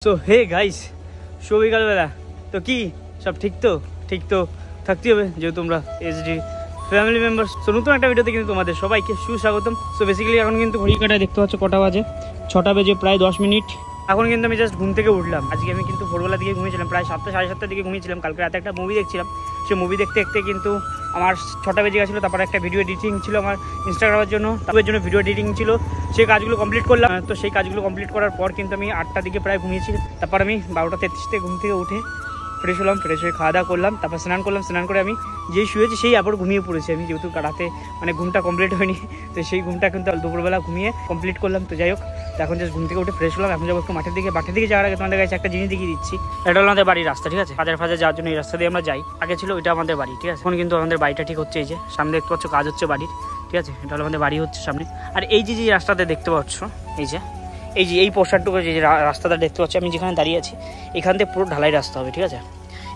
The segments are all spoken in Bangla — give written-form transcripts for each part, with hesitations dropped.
सो हे गाइस शुभ বিকালবেলা তো কি সব ঠিক তো থাকতেই হবে যেহেতু তোমরা এসডি ফ্যামিলি মেম্বার্স। তো নতুন একটা ভিডিওতে কিন্তু তোমাদের সবাইকে সুস্বাগতম। সো বেসিক্যালি এখন কিন্তু ঘড়ি কাটায় দেখতে পাচ্ছ কটা বাজে, 6টা বেজে প্রায় 10 মিনিট। এখন কিন্তু আমি জাস্ট ঘুম থেকে উঠলাম। আজকে আমি কিন্তু ভোরবেলা দিকে ঘুমিয়েছিলাম, প্রায় 7টা সাড়ে 7টার দিকে ঘুমিয়েছিলাম। কালকে রাতে একটা মুভি দেখছিলাম, সেই মুভি দেখতে দেখতে কিন্তু আমার 6টা বেজে গেছিলো। তারপর একটা ভিডিও এডিটিং ছিল আমার ইনস্টাগ্রামের জন্য, তার জন্য ভিডিও এডিটিং ছিল, সেই কাজগুলো কমপ্লিট করলাম। তো সেই কাজগুলো কমপ্লিট করার পর কিন্তু আমি 8টার দিকে প্রায় ঘুমিয়েছি। তারপর আমি 12:33 ঘুম থেকে উঠে ফ্রেশ হলাম, ফ্রেশ হয়ে খাওয়া দাওয়া করলাম, তারপর স্নান করলাম। স্নান করে আমি যেই শুয়েছি সেই আবার ঘুমিয়ে পড়েছি আমি, যেহেতু রাতে মানে ঘুমটা কমপ্লিট হয়নি। তো সেই ঘুমটা কিন্তু দুপুরবেলা ঘুমিয়ে কমপ্লিট করলাম। তো যাই হোক, তো এখন জাস্ট ঘুম থেকে উঠে ফ্রেশ হলাম। এখন যাবো একটু মাঠের দিকে যাওয়ার আগে তোমাদের কাছে একটা জিনিস দেখিয়ে দিচ্ছি। এটা হলো আমাদের বাড়ির রাস্তা, ঠিক আছে? বাজার যাওয়ার জন্য এই রাস্তা দিয়ে আমরা যাই। আগে ছিল ওইটা আমাদের বাড়ি, ঠিক আছে? এখন কিন্তু আমাদের বাড়িটা ঠিক হচ্ছে, এই যে সামনে দেখতে পাচ্ছ কাজ হচ্ছে বাড়ির, ঠিক আছে? এটা হলো আমাদের বাড়ি হচ্ছে সামনে। আর এই যে রাস্তাতে দেখতে পাচ্ছ, এই পোস্টারটুকু যে রাস্তাটা দেখতে পাচ্ছি আমি যেখানে দাঁড়িয়ে আছি, এখান থেকে পুরো ঢালাই রাস্তা হবে, ঠিক আছে?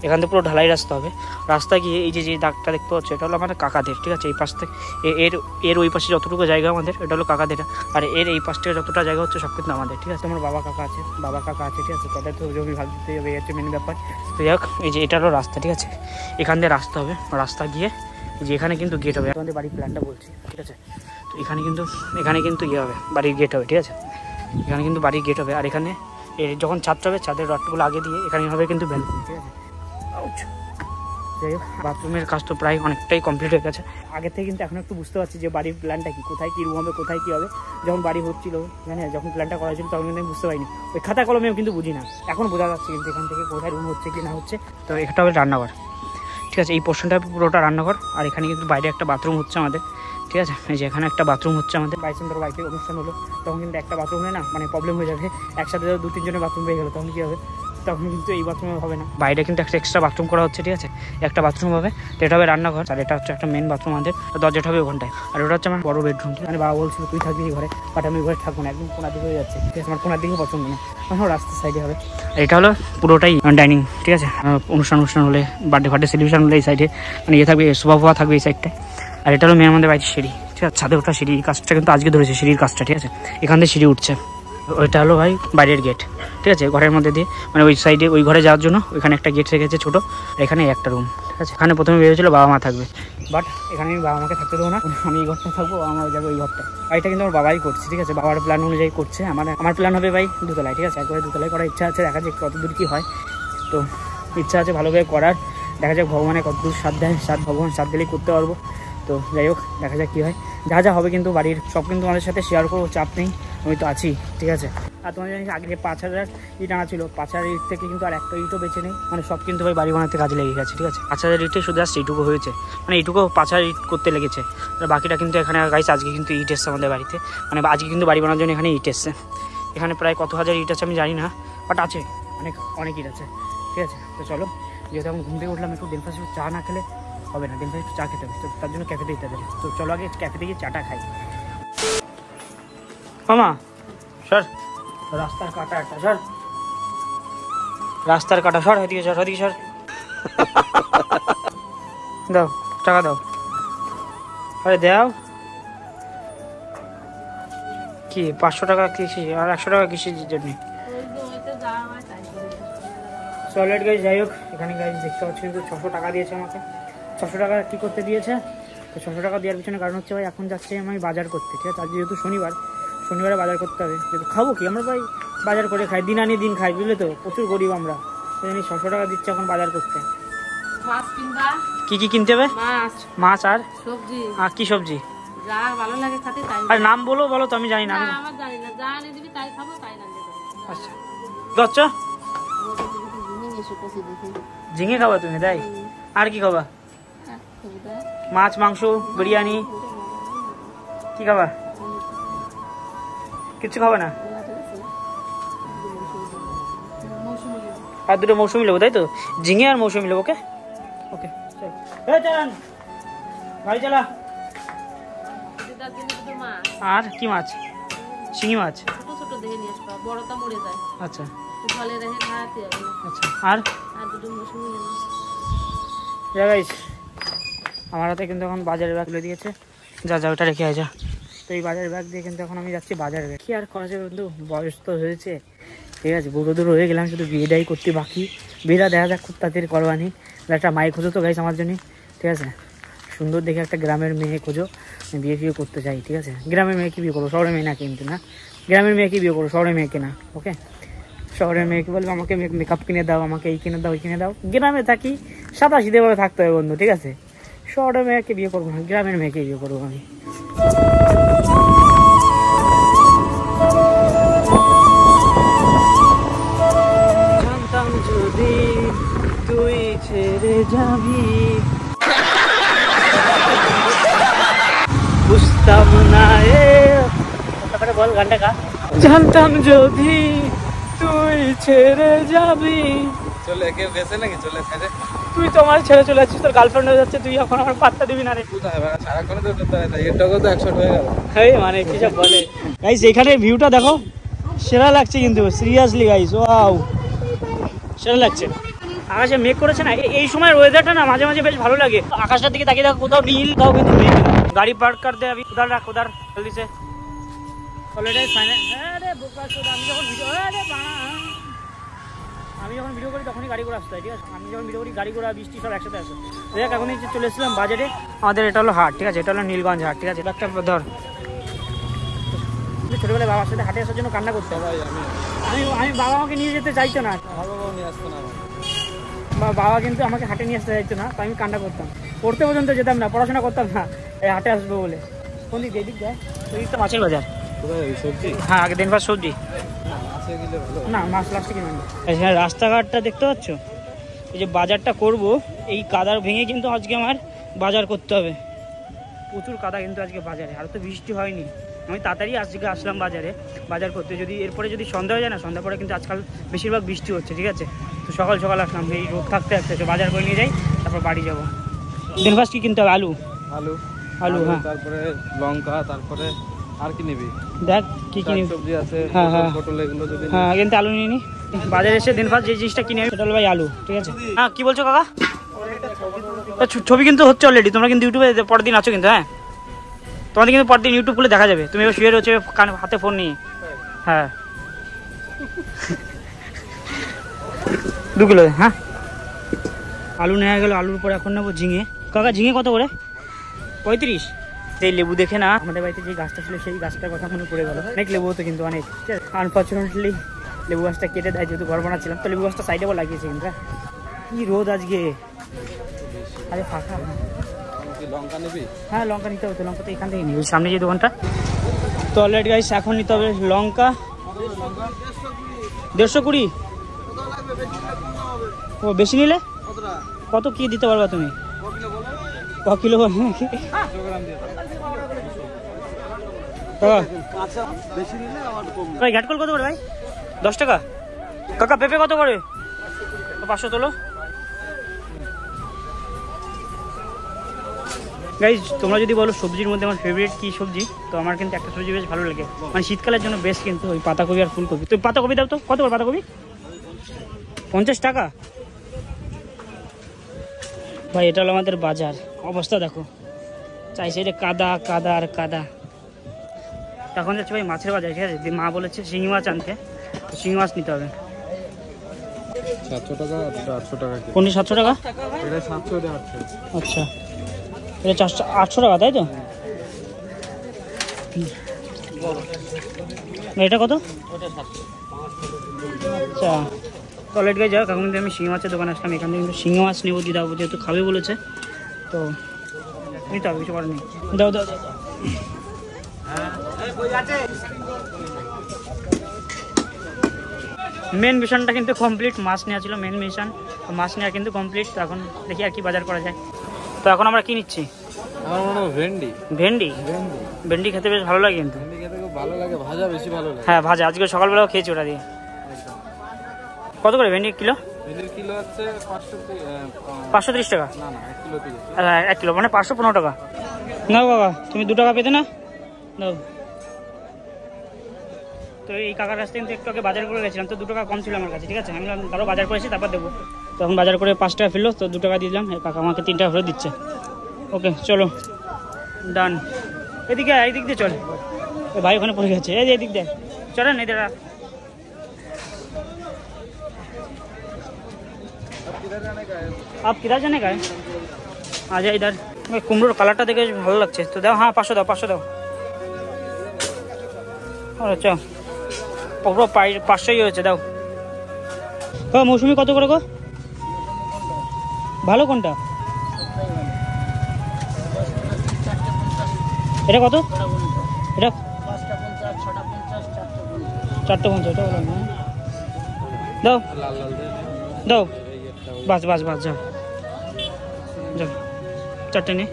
এখান থেকে পুরো ঢালাই রাস্তা হবে। রাস্তা গিয়ে এই যে দাগটা দেখতে পাচ্ছ, এটা হলো আমাদের কাকাদের, ঠিক আছে? এই পাশ থেকে এর ওই পাশে যতটুকু জায়গা আমাদের, এটা হলো কাকাদের। আর এর এই পাশ থেকে যতটা জায়গা হচ্ছে সব কিন্তু আমাদের, ঠিক আছে? আমার বাবা কাকা আছে, ঠিক আছে? তাদের তো জমি ভাগ দিতে হবে, এই হচ্ছে মেন ব্যাপার। তো যাই হোক, এই যে এটা হলো রাস্তা, ঠিক আছে? এখান দিয়ে রাস্তা হবে, রাস্তা গিয়ে যে এখানে কিন্তু গেট হবে। আমাদের বাড়ির প্ল্যানটা বলছি, ঠিক আছে? তো এখানে কিন্তু ইয়ে হবে, বাড়ির গেট হবে, ঠিক আছে? এখানে কিন্তু বাড়ির গেট হবে। আর এখানে যখন ছাদ হবে, ছাদের রডগুলো আগে দিয়ে এখানে হবে কিন্তু ব্যালকনি, ঠিক আছে? যাই হোক, বাথরুমের কাজ তো প্রায় অনেকটাই কমপ্লিট হয়ে গেছে। আগে থেকে কিন্তু এখন একটু বুঝতে পারছি যে বাড়ির প্ল্যানটা কি, কোথায় কী রুম হবে, কোথায় কী হবে। যখন বাড়ি হচ্ছিল, হ্যাঁ, যখন প্ল্যানটা করা হয়েছিল তখন কিন্তু আমি বুঝতে পারিনি, ওই খাতা কলমেও কিন্তু বুঝি না। এখন বোঝা যাচ্ছে কিন্তু এখান থেকে কোথায় রুম হচ্ছে কি না হচ্ছে। তো এটা হবে রান্নাঘর, ঠিক আছে? এই পোর্শনটা পুরোটা রান্নাঘর। আর এখানে কিন্তু বাইরে একটা বাথরুম হচ্ছে আমাদের, ঠিক আছে? এই যে এখানে একটা বাথরুম হচ্ছে আমাদের। বাইসেন্টার বাড়িতে অনুষ্ঠান হলো, তখন কিন্তু একটা বাথরুম হয় না, মানে প্রবলেম হয়ে যাবে। একসাথে 2-3 জনের বাথরুম পেয়ে গেলো, তখন কী হবে? তখন কিন্তু এই বাথরুমে হবে না, বাইরে কিন্তু একটা এক্সট্রা বাথরুম করা হচ্ছে, ঠিক আছে? একটা বাথরুম হবে, তো এটা হবে রান্নাঘর। আর এটা হচ্ছে একটা মেন বাথরুম আমাদের, দরজাটা হবে ওখানটায়। আর ওটা হচ্ছে আমার বড় বেডরুম। মানে বাবা বলছিল তুই থাকবি ঘরে, বাট আমি ঘরে থাকবো না, একদম কোনার দিকে হয়ে যাচ্ছে, ঠিক আছে? আমার কোনার দিকে পছন্দ না, আমার রাস্তার সাইডে হবে। আর এটা হলো পুরোটাই ডাইনিং, ঠিক আছে? অনুষ্ঠান হলে, বার্থডে সেলিব্রেশন হলে এই সাইডে মানে ইয়ে থাকবে, সোফা থাকবে এই সাইডটায়। আর এটা হলো মেন আমাদের বাড়ির সিঁড়ি, ঠিক আছে? ছাদে ওঠা সিঁড়ি, কাজটা কিন্তু আজকে ধরেছে, সিঁড়ির কাজটা, ঠিক আছে? এখান থেকে সিঁড়ি উঠছে। ওইটা হলো ভাই বাইরের গেট, ঠিক আছে? ঘরের মধ্যে দিয়ে মানে ওই সাইডে ওই ঘরে যাওয়ার জন্য ওইখানে একটা গেট রেখেছে ছোটো, এখানে একটা রুম, ঠিক আছে? এখানে প্রথমে ভেবেছিল বাবা মা থাকবে, বাট এখানে আমি বাবা মাকে থাকতে দেবো না, আমি এই ঘরটা থাকবো, বাবা মা যাবে ওই ঘরটা। বাড়িটা কিন্তু আমার বাবাই করছে, ঠিক আছে? বাবার প্ল্যান অনুযায়ী করছে। আমার প্ল্যান হবে ভাই দুতলায়, ঠিক আছে? একবারে দুতলায় করার ইচ্ছা আছে, দেখা যাক কত দূর কী হয়। তো ইচ্ছা আছে ভালোভাবে করার, দেখা যাক ভগবানের কত দূর সাথ দেয়, ভগবান সাথ দিলেই করতে পারবো। তো যাই হোক, দেখা যাক কী হয়। যা হবে কিন্তু বাড়ির সব কিন্তু আমাদের সাথে শেয়ার করবো, চাপ নেই, আমি তো আছি, ঠিক আছে? আর তোমার জানিস আগে 5,000 ইট আনা ছিল, 5,000 ইট থেকে কিন্তু আর একটা ইটও বেঁচে নেই, মানে সব কিন্তু ভাই বাড়ি বানাতে কাজে লেগে গেছে, ঠিক আছে? 5,000 ইটে শুধু আসছে এইটুকু হয়েছে, মানে এইটুকু 5,000 ইট করতে লেগেছে। আর বাকিটা কিন্তু এখানে গাইছে, আজকে কিন্তু ইট এসছে আমাদের বাড়িতে, মানে আজকে কিন্তু বাড়ি বানানোর জন্য এখানে ইট এসছে। এখানে প্রায় কত হাজার ইট আছে আমি জানি না, বাট আছে অনেক ইট আছে, ঠিক আছে? তো চলো, যেহেতু এখন ঘুম থেকে উঠলাম, একটু ব্রেকফাস্ট চা না খেলে হবে না, ব্রেকফাস্ট চা খেতে হবে, তো তার জন্য ক্যাফেতে যেতে হবে। তো চলো আগে ক্যাফেতে গিয়ে চাটা খাই। মামা সর, রাস্তার কাটা একটা সর, রাস্তার কাটা সর, এদিকে সর দাও টাকা দাও, আরে দাও। কি 500 টাকা কৃষি আর 100 টাকা কৃষির জন্য? সলিড গাইজ, যাই হোক, এখানে গাইজ দেখতে পাচ্ছি কিন্তু 600 টাকা দিয়েছে আমাকে। 600 টাকা কী করতে দিয়েছে? তো 600 টাকা দেওয়ার পিছনে কারণ হচ্ছে ভাই এখন যাচ্ছে আমি বাজার করতে, ঠিক আছে? আজ যেহেতু শনিবারে বাজার করতে হবে, যেহেতু খাবো কি আমরা ভাই, বাজার করে খাই, দিন আনি দিন খাই, বুঝলে তো? প্রচুর গরিব আমরা, সেই জন্য 600 টাকা দিচ্ছে এখন বাজার করতে। কি কিনতে হবে? মাছ আর সবজি। আর কি সবজি? যা ভালো লাগে খেতে তাই। আর নাম বলো তো, আমি জানি না। আমার জানি না, যা এনে দিবি তাই খাবো, তাই রান্না করব। আচ্ছা দচ্চা ঝিঙে খাবা তুমি, তাই? আর কি খাবা? মাছ, মাংস, বিরিয়ানি, কি খাবা? কিচ্ছু খাবে না? আর দুটো মৌসুমি নেবো, তাই তো? ঝিঙে আর মৌসুমি নেবো। ওকে ওকে, চল গাড়ি চালা। আর কি মাছ? শিঙি মাছ। আচ্ছা আচ্ছা, আর আমার হাতে কিন্তু এখন বাজারের ব্যাগ তুলে দিয়েছে, যা ওটা রেখে তো এই বাজারের ব্যাগ দিয়ে কিন্তু এখন আমি যাচ্ছি বাজারে। কি আর করা যাবে বন্ধু, বয়স তো হয়েছে, ঠিক আছে, বহু দূর হয়ে গেলাম, শুধু বিয়েটাই করতে বাকি। বিয়েটা দেখা যাক খুব তাড়াতাড়ি করবানি। একটা মায়ের খোঁজো তো গাইস আমার জন্য, ঠিক আছে? সুন্দর দেখে একটা গ্রামের মেয়ে খোঁজো, বিয়ে ফিয়ে করতে চাই, ঠিক আছে? গ্রামের মেয়েকে বিয়ে করবো, শহরের মেয়ে না কিন্তু না, গ্রামের মেয়েকে বিয়ে করবো, শহরের মেয়েকে না। ওকে, শহরের মেয়েকে বলবো আমাকে মেকআপ কিনে দাও, আমাকে এই কিনে দাও, ওই কিনে দাও। গ্রামে থাকি, সাদা সিধেভাবে থাকতে হবে বন্ধু, ঠিক আছে? শহরের মেয়েকে বিয়ে করবো না, গ্রামের মেয়েকে বিয়ে করবো আমি। জানতাম যদি তুই ছেড়ে যাবি, বুঝতাম না বল গানটা কা। জানতাম যদি তুই ছেড়ে যাবি, চলে কেউ গেছে নাকি? চলে ছেড়ে তুই তো আমার ছেড়ে চলে যাচ্ছিস, তোর গার্লফ্রেন্ড হয়ে যাচ্ছে, তুই এখন আমার পাত্তা দিবি না রে। সারাক্ষণ তো করতে হয়, এটাও তো 100 হয়ে গেল। এই মানে কি সব বলে গাইস, এখানে ভিউটা দেখো, সেরা লাগছে কিন্তু, সিরিয়াসলি গাইস, ওয়াও সেরা লাগছে। আকাশে মেঘ করেছে না, এই সময় ওয়েদারটা না মাঝে মাঝে বেশ ভালো লাগে। আকাশটার দিকে তাকিয়ে দেখো, কোথাও নীল, কোথাও কিন্তু মেঘ। গাড়ি পার্ক কর দে, আমি উধার রাখ, উধার জলদি সে। Already final. আরে বোকা চোদা, আমি যখন ভিডিও করি তখনই গাড়ি ঘোড়া আসতে হয়, ঠিক আছে? আমি যখন ভিডিও করি গাড়ি ঘোড়া বৃষ্টি সব একসাথে আসে। দেখ এখন এই যে চলে এসেছিলাম বাজারে, আমাদের এটা হলো হাট, ঠিক আছে? এটা হলো নীলগঞ্জ হাট, ঠিক আছে? একটা ধর, ছোটবেলায় বাবার সাথে হাটে আসার জন্য কান্না করতে হবে। আমি বাবা আমাকে নিয়ে যেতে চাইতো না, বাবা কিন্তু আমাকে হাটে নিয়ে আসতে চাইতো না, তো আমি কান্না করতাম। পড়তে পর্যন্ত যেতাম না, পড়াশোনা করতাম না, এই হাটে আসবো বলে। কোন দিক এদিক যায়? ওই তো মাছের বাজার। সবজি? হ্যাঁ, আগে দিন পাঁচ সবজি না, মাছ লাস্টে কিনে আনবো। হ্যাঁ, রাস্তাঘাটটা দেখতে পাচ্ছ? এই যে বাজারটা করব, এই কাদার ভেঙে কিন্তু আজকে আমার বাজার করতে হবে। প্রচুর কাদা কিন্তু আজকে বাজারে, আর তো বৃষ্টি হয়নি। আমি তাড়াতাড়ি আজকে আসলাম বাজারে বাজার করতে, যদি এরপরে যদি সন্ধ্যা হয়ে যায় না, সন্ধ্যা পরে কিন্তু আজকাল বেশিরভাগ বৃষ্টি হচ্ছে, ঠিক আছে? তো সকাল সকাল আসলাম, এই রোদ থাকতে থাকতে বাজার করে নিয়ে যাই, তারপর বাড়ি যাবো। দিন ফার্স্ট কি কিনতে হবে? আলু, আলু, আলু, হ্যাঁ, তারপরে লঙ্কা, তারপরে আর কি নিবি? দেখ কি কি নিবি। সবজি আছে, হ্যাঁ হ্যাঁ পটল, এগুলো যদি হ্যাঁ, কিন্তু আলু নিয়ে নি। বাজারে এসে দিন ফার্স্ট যে জিনিসটা কিনে আমি সেটা হলো ভাই আলু, ঠিক আছে? হ্যাঁ, কি বলছো কাকা? ছবি কিন্তু হচ্ছে অলরেডি, তোমরা কিন্তু ইউটিউবে পরের দিন আছো কিন্তু, হ্যাঁ তোমাদের কিন্তু পরের দিন ইউটিউব খুলে দেখা যাবে। তুমি এবার শুয়ে রয়েছে হাতে ফোন নিয়ে। হ্যাঁ 2 কিলো, হ্যাঁ আলু নেওয়া গেল। আলুর পরে এখন নেবো ঝিঙে। কাকা ঝিঙে কত করে? 35। এই লেবু দেখে না, আমাদের বাড়িতে যে গাছটা ছিল সেই গাছটার কথা মনে পড়ে গেল। অনেক লেবু হতো কিন্তু, অনেক। আনফর্চুনেটলি লেবু গাছটা কেটে দেয়, যেহেতু ঘর বানাচ্ছিলাম। তো লেবু গাছটা সাইডে লাগিয়েছে কিন্তু। কি রোদ আজকে, আরে ফাঁকা। লঙ্কা নিবি? হ্যাঁ লঙ্কা নিতে হবে তো, লঙ্কা তো এখান থেকে নিবি, সামনে যে দোকানটা। তো অলরেডি গাইস এখন নিতে হবে লঙ্কা 150 ও বেশি নিলে কত কি দিতে পারবা তুমি? ক কিলো ঘাটকল কত করে ভাই? 10 টাকা। কাকা পেঁপে কত করে? 500 তোলো। গাইজ তোমরা যদি বলো সবজির মধ্যে আমার ফেভারিট কি সবজি, তো আমার কিন্তু একটা সবজি বেশ ভালো লাগে, মানে শীতকালের জন্য বেস্ট, কিন্তু ওই পাতাকপি আর ফুলকপি। তো পাতাকপি দাও তো, কত করে পাতাকপি? 50 টাকা। ভাই এটা হলো আমাদের বাজার, অবস্থা দেখো চাইছে, এটা কাদা কাদা আর কাদা। এখন যাচ্ছে ভাই মাছের বাজার, ঠিক আছে? মা বলেছে শিঙি মাছ আনতে, শিঙি মাছ নিতে হবে। 700 টাকা, 800 টাকা। কোনটি 700 টাকা? এটা 700, এটা 800। আচ্ছা, এটা 800 টাকা, তাই তো? এটা কত? আচ্ছা টয়লেট গায়ে যাক। এখন কিন্তু আমি শিঙি মাছের দোকানে আসলাম, এখান থেকে কিন্তু শিঙি মাছ নেবো দিদাবো, যেহেতু খাবে বলেছে, তো নিতে হবে, কিছু করার নেই। দাও দাও দাও। মেন মিশনটা কিন্তু কমপ্লিট, মাছ নেওয়া ছিল মেন মিশন, মাছ নেওয়া কিন্তু কমপ্লিট। তো এখন দেখি আর কি বাজার করা যায়। তো এখন আমরা কি নিচ্ছি? আমার মনে হয় ভেন্ডি। ভেন্ডি? ভেন্ডি খেতে বেশ ভালো লাগে কিন্তু। ভেন্ডি খেতে খুব ভালো লাগে, ভাজা বেশি ভালো লাগে। হ্যাঁ ভাজা, আজকে সকালবেলাও খেয়েছি ওটা দিয়ে। কত করে ভেন্ডি কিলো? ভেন্ডির কিলো হচ্ছে 530 টাকা। না না, 1 কিলো দিয়ে। 1 কিলো মানে 515 টাকা। নাও কাকা, তুমি 2 টাকা পেতে না, নাও। তো এই কাকার কাছ থেকে কিন্তু একটু আগে বাজার করে গেছিলাম, তো 2 টাকা কম ছিল আমার কাছে, ঠিক আছে? আমি তারও বাজার করেছি, তারপর দেবো। তখন বাজার করে 5 টাকা ফেললো, তো 2 টাকা দিয়ে দিলাম। কাকা আমাকে 3 টাকা ফেরত দিচ্ছে। ওকে চলো ডান। এদিকে এইদিক দিয়ে চল, ভাই ওখানে পড়ে গেছে, এই এদিক দিয়ে চলেন। এদের आप किधर जाने का है आ जा इधर কুমড়োর কালারটা দেখে ভালো লাগছে তো দাও হ্যাঁ 500 দাও 500 দাও আচ্ছা পুরো 500ই হয়েছে দাও ও মৌসুমি কত করে গো ভালো কোনটা এটা কত এটা 450 এটা বলো না দাও দাও বাস বাস বাস যাও যাও চারটে নে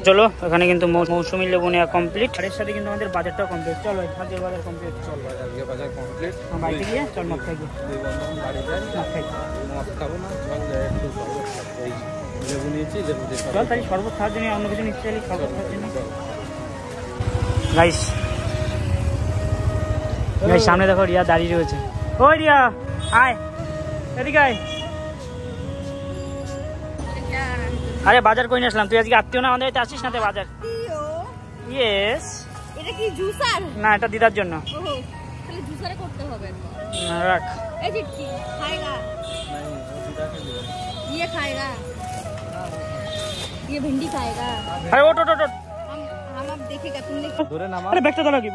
চলো এখানে কিন্তু মৌসুমী লেবু নেওয়া কমপ্লিট আর এর সাথে কিন্তু আমাদের বাজারটাও কমপ্লিট চলো আজকের বাজার কমপ্লিট চল আজকে বাজার কমপ্লিট বাড়িতে গিয়ে চল মাছ খাই দুই বন্ধু বাড়ি যাই মাছ খাই মাছ খাবো না চল যাই একটু ওই লেবু নিয়েছি লেবু দিয়ে চল তাই শরবত খাওয়ার জন্য অন্য কিছু নিতে চাইলে শরবত খাওয়ার জন্য গাইস গাইস সামনে দেখো রিয়া দাঁড়িয়ে রয়েছে ওই রিয়া আয় এদিকে আয় আরে বাজার কই নিয়ে আসলাম তুই আজকে আত্মীয় না আমাদের বাড়িতে আসিস না তে বাজার ইয়েস এটা কি জুসার না এটা দিদার জন্য ওহো তাহলে জুসারে করতে হবে না, রাখ এই যে কি খাएगा ये खाएगा ये भिंडी खाएगा আরে ওট ওট ওট हम अब देखेगा तुमने ধরে নামা আরে ব্যাগটা দাও কি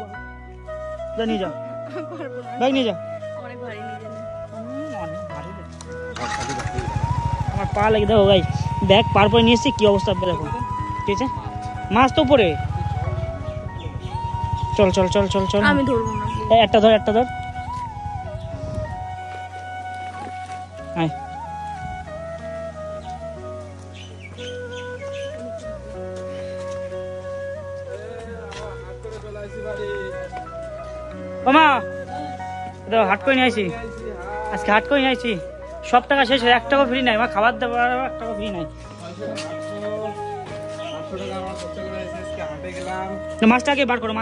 যা নিয়ে যা পারবো না ব্যাগ নিয়ে যা অনেক ভারী নিয়ে জানি অনেক ভারী রে। আমার পা লেগে দেখো গাইস ব্যাগ পার করে নিয়ে এসেছি কি অবস্থা দেখো ঠিক আছে মাছ তো উপরে চল চল চল চল চল আমি ধরবো না এই একটা ধর আয় ওমা দাও হাট করে নিয়ে আসি আজকে হাট করে নিয়ে আসি সব টাকা শেষ হয়ে 1 টাকা ফ্রি নাই মা খাবার দাবার 1 টাকা ফ্রি নাই মাছটাকে বার করো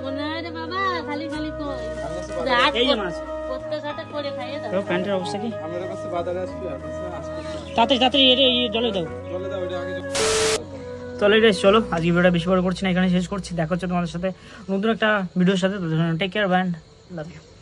মনে হয় রে বাবা খালি খালি কই এই যে মাছ করতে সাথে করে খাইয়ে দাও তো প্যান্টের অবস্থা কি আমার কাছে বাজারে আসবি আর কাছে আসবি তাড়াতাড়ি জলে দাও চলে দাও এটা আগে চলো গাইস চলো আজকে ভিডিওটা বেশি বড় করছি না এখানে শেষ করছি দেখা হচ্ছে তোমাদের সাথে নতুন একটা ভিডিওর সাথে take care bye and love you